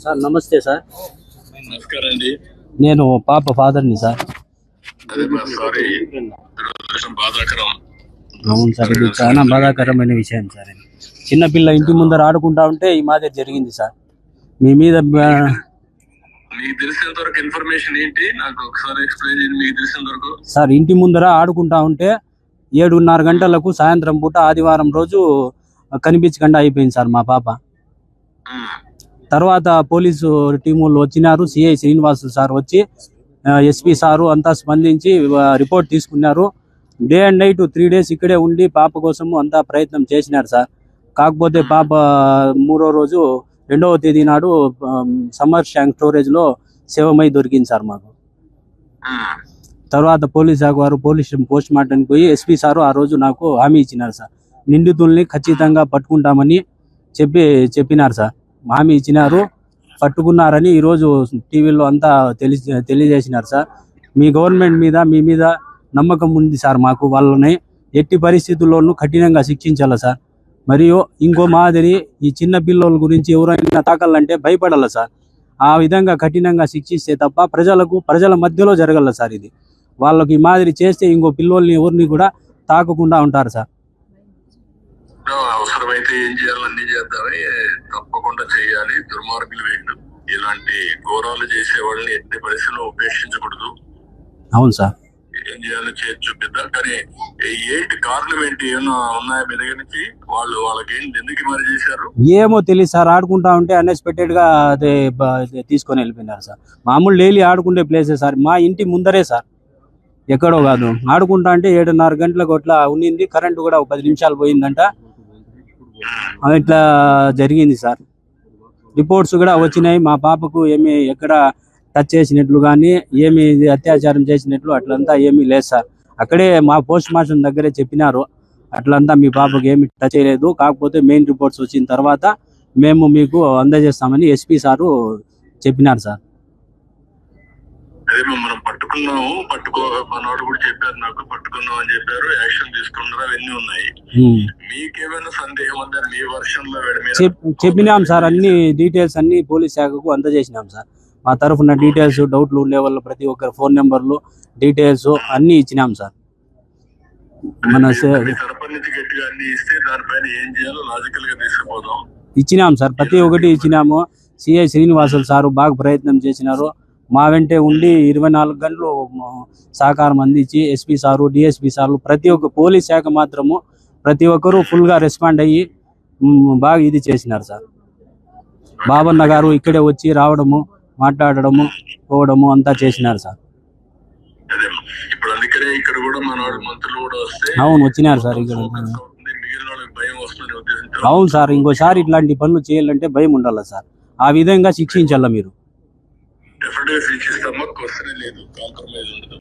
Sir నమస్తే sir. నమస్కారం అండి. నేను పాప ఫాదర్ని సార్. అవును సార్, ఇది చాలా బాధాకరమైన విషయం సార్. చిన్నపిల్ల ఇంటి ముందర ఆడుకుంటా ఉంటే ఈ మాదిరి జరిగింది సార్. మీ మీద మీకు తెలిసినంత వరకు ఇన్ఫర్మేషన్ ఏంటి నాకు ఒకసారి ఎక్స్ప్లెయిన్ చేయండి. మీకు తెలిసినంత వరకు సార్, ఇంటి ముందర ఆడుకుంటా ఉంటే 7:30 గంటలకు సాయంత్రం పూట ఆదివారం రోజు కనిపించకుండా అయిపోయింది సార్ మా పాప. తర్వాత పోలీసు టీములు వచ్చినారు. సిఐ శ్రీనివాసు సార్ వచ్చి ఎస్పీ సారు అంతా స్పందించి రిపోర్ట్ తీసుకున్నారు. డే అండ్ నైట్ 3 days ఇక్కడే ఉండి పాప కోసము అంతా ప్రయత్నం చేసినారు సార్. కాకపోతే పాప 3వ రోజు 2వ తేదీ నాడు సమ్మర్ ట్యాంక్ స్టోరేజ్ లో శవమై దొరికింది సార్ మాకు. తర్వాత పోలీస్ శాఖ వారు పోస్ట్ మార్టం పోయి ఎస్పీ సారు ఆ రోజు నాకు హామీ ఇచ్చినారు సార్. నిందితుల్ని ఖచ్చితంగా పట్టుకుంటామని చెప్పినారు సార్. హామీ ఇచ్చినారు, పట్టుకున్నారని ఈరోజు టీవీలో అంతా తెలియజేసినారు సార్. మీ గవర్నమెంట్ మీద మీ మీద నమ్మకం ఉంది సార్ మాకు. వాళ్ళని ఎట్టి పరిస్థితుల్లోనూ కఠినంగా శిక్షించాలి సార్. మరియు ఇంకో మాదిరి ఈ చిన్న పిల్లల గురించి ఎవరైనా తాకాలంటే భయపడాలి సార్. ఆ విధంగా కఠినంగా శిక్షిస్తే తప్ప ప్రజల మధ్యలో జరగల సార్. ఇది వాళ్ళకి ఈ మాదిరి చేస్తే ఇంకో పిల్లోల్ని ఎవరిని కూడా తాకకుండా ఉంటారు సార్. అవసరమైతే ఏం చేయాలి అన్ని చేద్దామని తప్పకుండా చేయాలి. దుర్మార్గులు వీళ్ళు. ఇలాంటి ఘోరాలు చేసే వాళ్ళని ఎట్టి పరిస్థితుల్లో ఉపేక్షించకూడదు. అవును సార్. ఏం చేయాలో చేసి చూపిద్దాం. కానీ ఏంటి కారణం ఏంటి ఏమన్నా ఉన్నాయా మీ దగ్గర నుంచి? వాళ్ళకి ఏంటి, ఎందుకు మరి చేశారు ఏమో తెలియదు సార్. ఆడుకుంటా ఉంటే అన్ఎక్స్పెక్టెడ్ గా అదే తీసుకొని వెళ్ళిపోయినారు సార్. మామూలు డైలీ ఆడుకుంటే ప్లేసే సార్, మా ఇంటి ముందరే సార్, ఎక్కడో కాదు. ఆడుకుంటా అంటే 7:30 గంటలకు అట్లా ఉన్నింది. కరెంటు కూడా 10 నిమిషాలు పోయిందంట. ఇట్లా జరిగింది సార్. రిపోర్ట్స్ కూడా వచ్చినాయి. మా పాపకు ఏమి ఎక్కడ టచ్ చేసినట్లు కానీ ఏమి అత్యాచారం చేసినట్లు అట్లంతా ఏమీ లేదు సార్. అక్కడే మా పోస్ట్ మార్టం దగ్గరే చెప్పినారు, అట్లంతా మీ పాపకు ఏమి టచ్ చేయలేదు. కాకపోతే మెయిన్ రిపోర్ట్స్ వచ్చిన తర్వాత మేము మీకు అందజేస్తామని ఎస్పీ సారు చెప్పినారు సార్. అదే మనం పట్టుకున్నాము, మనోడు కూడా చెప్పారు నాకు, పట్టుకున్నాం అని చెప్పారు, యాక్షన్ తీసుకున్నారు, అవన్నీ ఉన్నాయి. మీకేమైనా సందేహం ఉందా? మీ వర్షంలో చెప్పినాం సార్. అన్ని డీటెయిల్స్ అన్ని పోలీస్ శాఖకు అందజేసినాం సార్. మా తరఫున డీటెయిల్స్, డౌట్లు ఉండే వాళ్ళు ప్రతి ఒక్కరు ఫోన్ నెంబర్లు, డీటెయిల్స్ అన్ని ఇచ్చినాం సార్. మన ఇచ్చినాం సార్, ప్రతి ఒక్కటి ఇచ్చినాము. సిఐ శ్రీనివాసులు సారు బాగా ప్రయత్నం చేసినారు. మా వెంటే ఉండి 24 గంటలు సహకారం అందించి ఎస్పీ సారు, డిఎస్పీ సార్లు, ప్రతి ఒక్క పోలీస్ శాఖ మాత్రము ప్రతి ఒక్కరూ ఫుల్గా రెస్పాండ్ అయ్యి బాగా ఇది చేసినారు సార్. బాబన్న గారు ఇక్కడే వచ్చి రావడము, మాట్లాడడము, పోవడము అంతా చేసినారు సార్. అవును, వచ్చినారు సార్ ఇక్కడ. అవును సార్, ఇంకోసారి ఇట్లాంటి పనులు చేయాలంటే భయం ఉండాలి సార్. ఆ విధంగా శిక్షించాల మీరు. డెఫినెట్గా శిక్షిస్తామా, క్వశ్చన్ లేదు, కాంప్రమైజ్ ఉండదు.